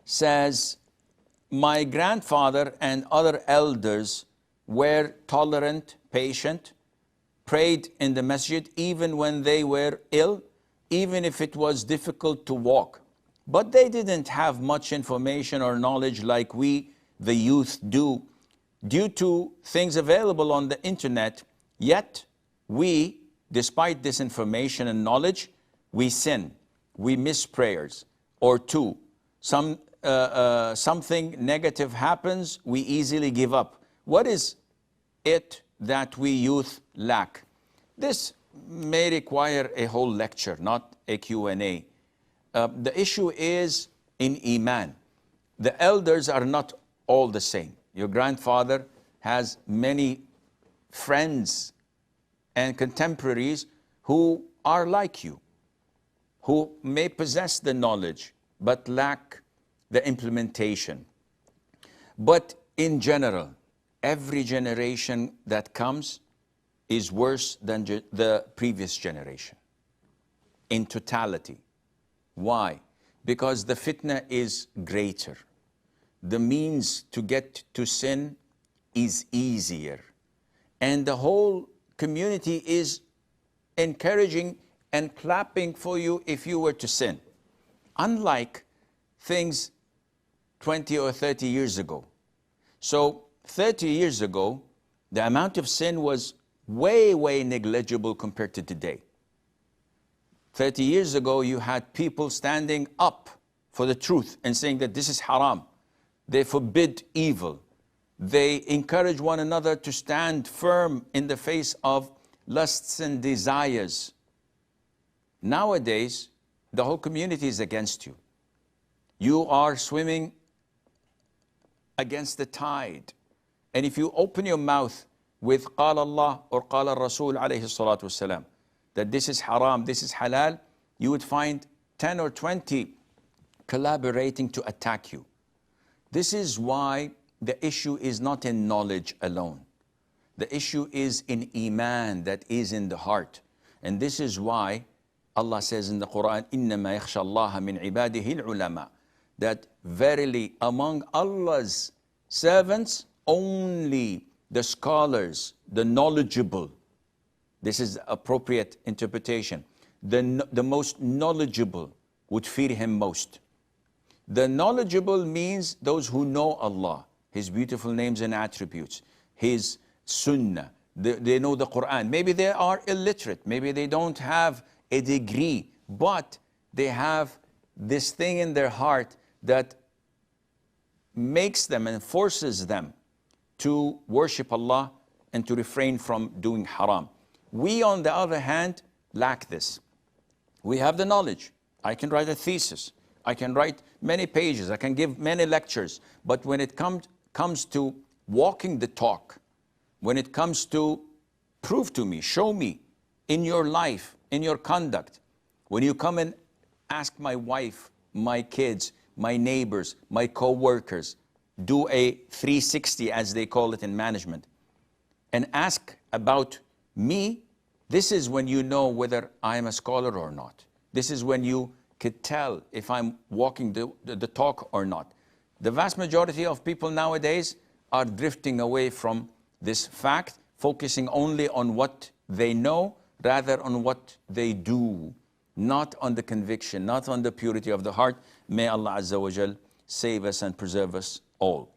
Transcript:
says, my grandfather and other elders were tolerant, patient, prayed in the masjid even when they were ill, even if it was difficult to walk. But they didn't have much information or knowledge like we, the youth, do, due to things available on the internet. Yet we, despite this information and knowledge, we sin, we miss prayers. Or two, something negative happens, we easily give up. What is it that we youth lack? This may require a whole lecture, not a Q&A. The issue is in Iman. The elders are not all the same. Your grandfather has many friends and contemporaries who are like you, who may possess the knowledge but lack the implementation. But in general, every generation that comes is worse than the previous generation in totality. Why? Because the fitna is greater. The means to get to sin is easier. And the whole community is encouraging and clapping for you if you were to sin. Unlike things 20 or 30 years ago. So 30 years ago, the amount of sin was way, way negligible compared to today. 30 years ago, you had people standing up for the truth and saying that this is haram. They forbid evil. They encourage one another to stand firm in the face of lusts and desires. Nowadays, the whole community is against you. You are swimming against the tide. And if you open your mouth with قال Allah or قال الرسول عليه الصلاة والسلام, that this is haram, this is halal, you would find 10 or 20 collaborating to attack you. This is why the issue is not in knowledge alone. The issue is in Iman, that is in the heart. And this is why Allah says in the Quran, إِنَّمَا يَخْشَى اللَّهَ مِنْ عِبَادِهِ الْعُلَمَاء, that verily among Allah's servants, only the scholars, the knowledgeable, this is appropriate interpretation, the most knowledgeable would fear Him most. The knowledgeable means those who know Allah, His beautiful names and attributes, His Sunnah, they know the Quran. Maybe they are illiterate, maybe they don't have a degree, but they have this thing in their heart that makes them and forces them to worship Allah and to refrain from doing haram. We, on the other hand, lack this. We have the knowledge. I can write a thesis. I can write many pages. I can give many lectures. But when it comes to walking the talk, when it comes to prove to me, show me in your life, in your conduct, when you come and ask my wife, my kids, my neighbors, my co-workers, do a 360 as they call it in management, and ask about me, this is when you know whether I'm a scholar or not. This is when you could tell if I'm walking the talk or not. The vast majority of people nowadays are drifting away from this fact, focusing only on what they know rather on what they do, not on the conviction, not on the purity of the heart. May Allah Azza wa Jal save us and preserve us all.